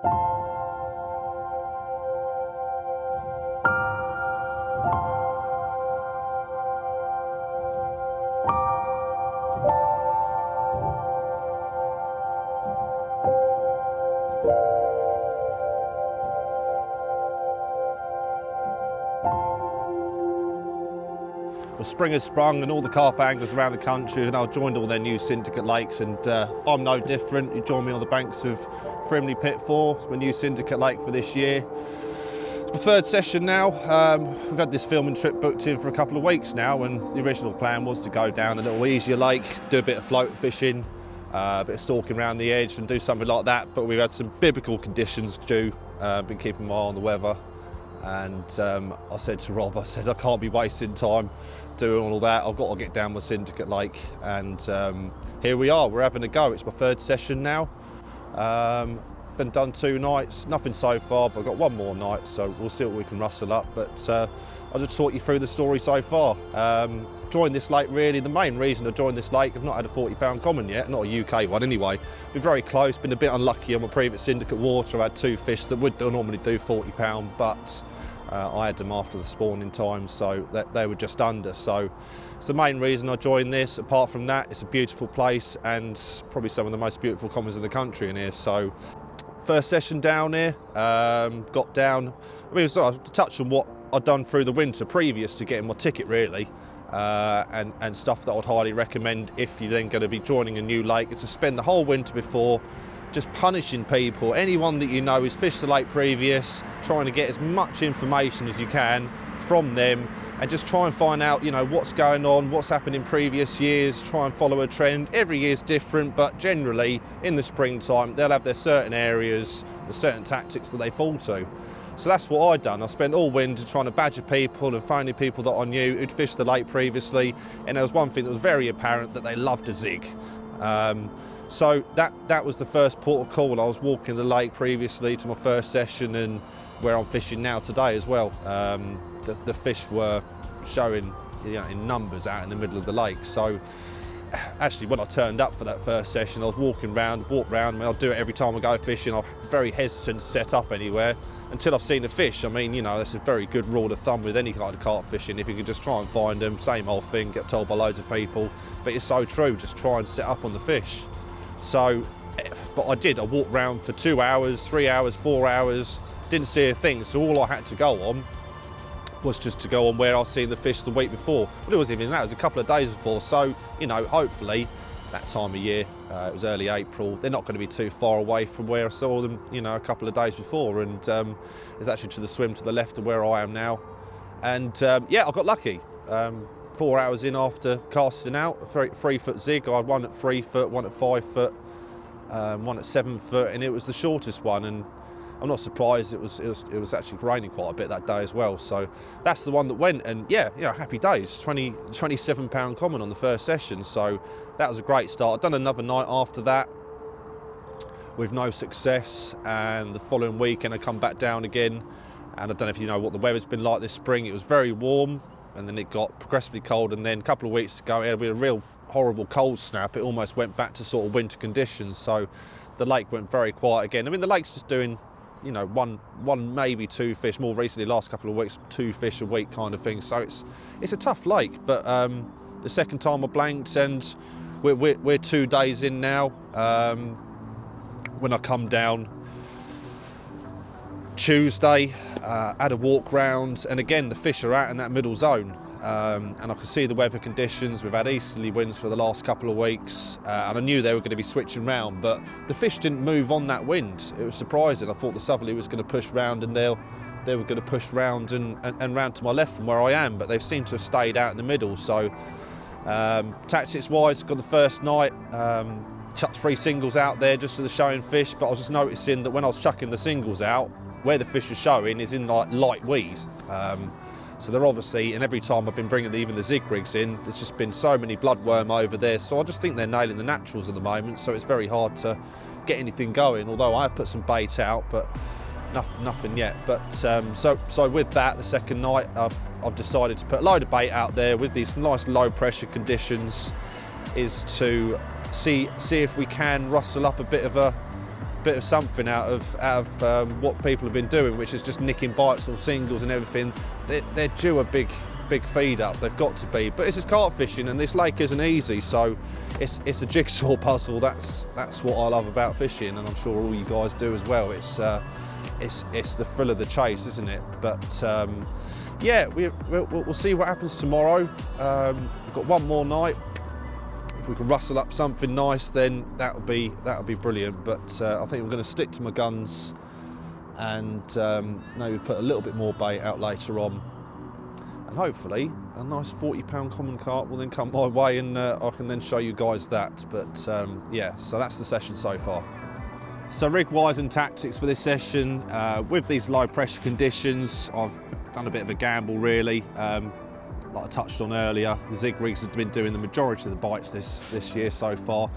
Well, spring has sprung and all the carp anglers around the country and I've joined all their new syndicate lakes, and I'm no different. You join me on the banks of Frimley Pit 4, it's my new syndicate lake for this year. It's my third session now. We've had this filming trip booked in for a couple of weeks now, and the original plan was to go down a little easier lake, do a bit of float fishing, a bit of stalking around the edge and do something like that, but we've had some biblical conditions due, been keeping my eye on the weather. And I said to Rob, I said, I can't be wasting time doing all that. I've got to get down my syndicate lake. And here we are, we're having a go. It's my third session now. Been done 2 nights, nothing so far, but I've got one more night, so we'll see what we can rustle up. But I'll just talk you through the story so far. Joined this lake, really, the main reason I joined this lake, I've not had a 40-pound common yet, not a UK one anyway. Been very close, been a bit unlucky on my previous syndicate water. I had 2 fish that would normally do 40-pound, but I had them after the spawning time, so that they were just under. So it's the main reason I joined this. Apart from that, it's a beautiful place and probably some of the most beautiful commons in the country in here. So first session down here, got down, I mean, to touch on what I'd done through the winter previous to getting my ticket, really. And stuff that I'd highly recommend if you're then going to be joining a new lake, is to spend the whole winter before just punishing people. Anyone that you know who's fished the lake previous, trying to get as much information as you can from them and just try and find out, you know, what's going on, what's happened in previous years, try and follow a trend. Every year's different, but generally in the springtime they'll have their certain areas, the certain tactics that they fall to. So that's what I'd done. I spent all winter trying to badger people and finding people that I knew who'd fished the lake previously, and there was one thing that was very apparent, that they loved a zig. So that was the first port of call when I was walking the lake previously to my first session, and where I'm fishing now today as well. The fish were showing, you know, in numbers out in the middle of the lake. So actually, when I turned up for that first session, I was walked round. I mean, I'll do it every time I go fishing. I'm very hesitant to set up anywhere until I've seen a fish. I mean, you know, that's a very good rule of thumb with any kind of carp fishing. If you can just try and find them, same old thing, get told by loads of people, but it's so true, just try and set up on the fish. So, but I did, I walked around for 2 hours, 3 hours, 4 hours, didn't see a thing, so all I had to go on was just to go on where I was seeing the fish the week before. But it wasn't even that, it was a couple of days before, so, you know, hopefully that time of year, it was early April, they're not going to be too far away from where I saw them, you know, a couple of days before, and it's actually to the swim to the left of where I am now. And yeah, I got lucky. 4 hours in after casting out, a 3-foot zig. I had one at 3 foot, one at 5 foot, one at 7 foot, and it was the shortest one. And I'm not surprised, it was actually raining quite a bit that day as well. So that's the one that went, and yeah, you know, happy days. 27-pound common on the first session, so that was a great start. I'd done another night after that with no success, and the following weekend I come back down again. And I don't know if you know what the weather's been like this spring. It was very warm, and then it got progressively cold, and then a couple of weeks ago it had a real horrible cold snap. It almost went back to sort of winter conditions, so the lake went very quiet again. I mean, the lake's just doing, you know, one maybe 2 fish. More recently, last couple of weeks, 2 fish a week kind of thing. So it's a tough lake. But the second time I blanked, and we're 2 days in now. When I come down Tuesday, had a walk round, and again the fish are out in that middle zone, and I could see the weather conditions. We've had easterly winds for the last couple of weeks, and I knew they were going to be switching round, but the fish didn't move on that wind. It was surprising. I thought the southerly was going to push round, and they were going to push round and round to my left from where I am, but they've seemed to have stayed out in the middle. So tactics wise, got the first night, chucked 3 singles out there just to the showing fish, but I was just noticing that when I was chucking the singles out, where the fish are showing is in like light weed. So they're obviously, and every time I've been bringing even the zig rigs in, there's just been so many bloodworm over there. So I just think they're nailing the naturals at the moment. So it's very hard to get anything going, although I have put some bait out, but nothing yet. But so with that, the second night, I've decided to put a load of bait out there with these nice low pressure conditions, is to see if we can rustle up a bit of bit of something out of what people have been doing, which is just nicking bites or singles and everything. They're due a big feed up. They've got to be. But this is carp fishing, and this lake isn't easy, so it's a jigsaw puzzle. That's what I love about fishing, and I'm sure all you guys do as well. It's the thrill of the chase, isn't it? But yeah, we'll see what happens tomorrow. We've got one more night. If we can rustle up something nice, then that'll be brilliant. But I think I'm going to stick to my guns and maybe put a little bit more bait out later on. And hopefully a nice 40-pound common carp will then come my way, and I can then show you guys that. But yeah, so that's the session so far. So rig-wise and tactics for this session, with these low pressure conditions, I've done a bit of a gamble really. Like I touched on earlier, the zig rigs have been doing the majority of the bites this year so far.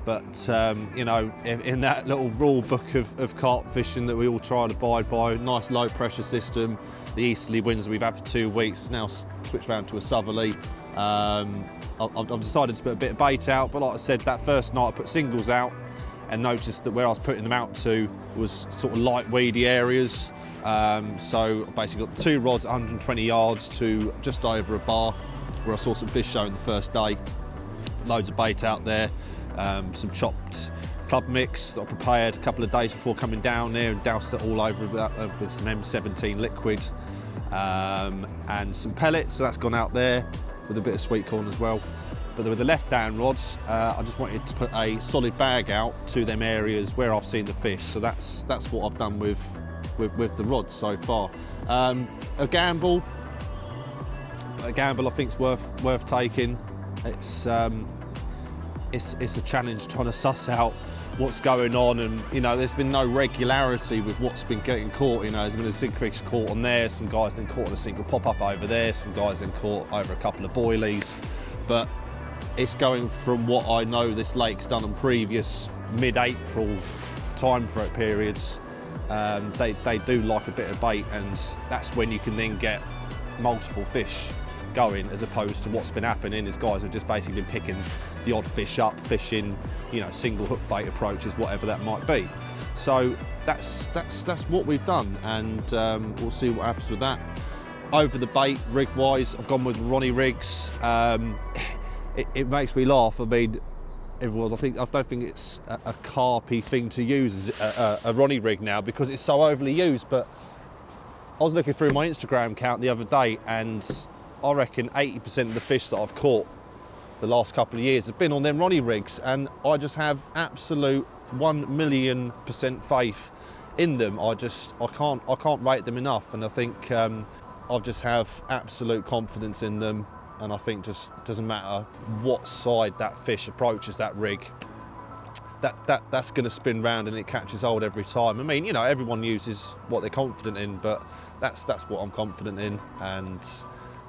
But you know, in that little rule book of carp fishing that we all try and abide by, nice low pressure system, the easterly winds that we've had for 2 weeks, now switched around to a southerly. I've decided to put a bit of bait out, but like I said, that first night I put singles out and noticed that where I was putting them out to was sort of light weedy areas. So I basically got 2 rods 120 yards to just over a bar, where I saw some fish showing the first day. Loads of bait out there, some chopped club mix that I prepared a couple of days before coming down there and doused it all over with some M17 liquid, and some pellets, so that's gone out there with a bit of sweet corn as well. But with the left down rods, I just wanted to put a solid bag out to them areas where I've seen the fish, so that's what I've done with the rods so far. A gamble I think is worth taking. It's a challenge trying to suss out what's going on, and you know, there's been no regularity with what's been getting caught. You know, there's been a zig rigs caught on there, some guys then caught on a single pop-up over there, some guys then caught over a couple of boilies, but it's going from what I know this lake's done on previous mid-April time periods. They do like a bit of bait, and that's when you can then get multiple fish going, as opposed to what's been happening is guys have just basically been picking the odd fish up, fishing, you know, single hook bait approaches, whatever that might be. So that's what we've done, and we'll see what happens with that. Over the bait, rig wise, I've gone with Ronnie rigs. It makes me laugh. I mean, everyone, I don't think it's a carpy thing to use as a Ronnie rig now, because it's so overly used. But I was looking through my Instagram account the other day, and I reckon 80% of the fish that I've caught the last couple of years have been on them Ronnie rigs, and I just have absolute 1,000,000% faith in them. I can't rate them enough, and I think I just have absolute confidence in them. And I think just doesn't matter what side that fish approaches that rig, that's going to spin round and it catches hold every time. I mean, you know, everyone uses what they're confident in, but that's what I'm confident in, and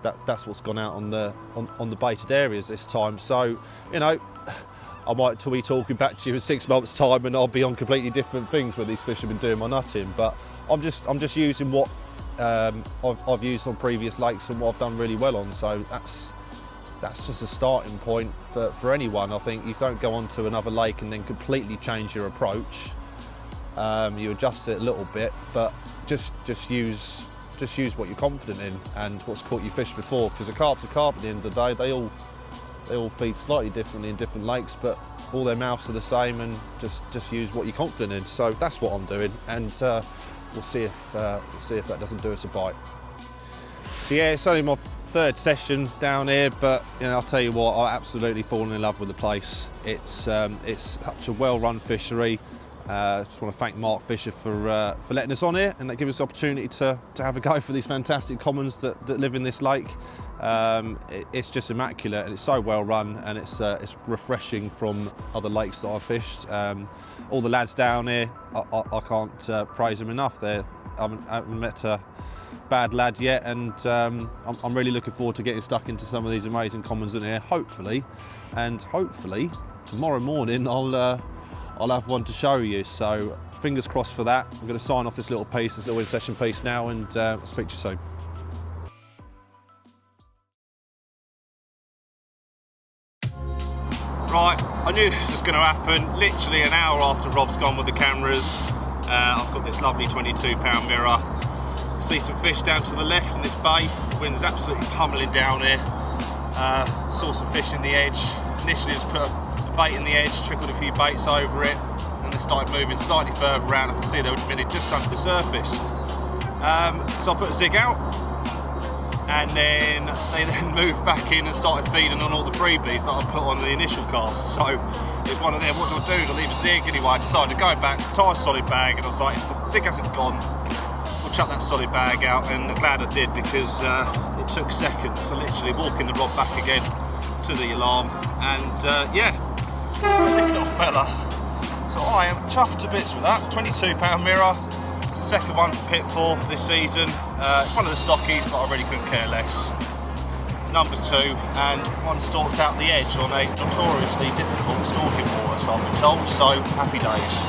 that's what's gone out on the baited areas this time. So, you know, I might be talking back to you in 6 months' time, and I'll be on completely different things where these fish have been doing my nutting. But I'm just using what I've used on previous lakes and what I've done really well on. So that's just a starting point for anyone. I think you don't go onto another lake and then completely change your approach. You adjust it a little bit, but just use what you're confident in and what's caught you fish before. Because a carp's a carp at the end of the day. They all feed slightly differently in different lakes, but all their mouths are the same, and just use what you're confident in. So that's what I'm doing, and we'll see if that doesn't do us a bite. So yeah, it's only my 3rd session down here, but you know, I'll tell you what, I absolutely fallen in love with the place. It's such a well-run fishery. Just want to thank Mark Fisher for letting us on here and giving us the opportunity to have a go for these fantastic commons that live in this lake. It's just immaculate, and it's so well run, and it's refreshing from other lakes that I've fished. All the lads down here, I can't praise them enough. I haven't met a bad lad yet, and I'm really looking forward to getting stuck into some of these amazing commons in here, hopefully tomorrow morning I'll have one to show you. So fingers crossed for that. I'm going to sign off this little in-session piece now, and I'll speak to you soon. Right, I knew this was going to happen. Literally an hour after Rob's gone with the cameras, I've got this lovely 22-pound mirror. See some fish down to the left in this bay. The wind's absolutely pummeling down here. Saw some fish in the edge. Initially just put a bait in the edge, trickled a few baits over it, and they started moving slightly further around. I could see they were just under the surface. So I put a zig out, and then they moved back in and started feeding on all the freebies that I put on the initial cast. So it was one of them, what do I do? Do I leave a zig? Anyway, I decided to go back, tie a solid bag, and I was like, if the zig hasn't gone, we'll chuck that solid bag out. And I'm glad I did, because it took seconds. So literally walking the rod back again to the alarm, and yeah, this little fella. So I am chuffed to bits with that. 22-pound mirror. It's the second one for Pit 4 for this season. It's one of the stockies, but I really couldn't care less. Number 2, and one stalked out the edge on a notoriously difficult stalking water, so I've been told, so happy days.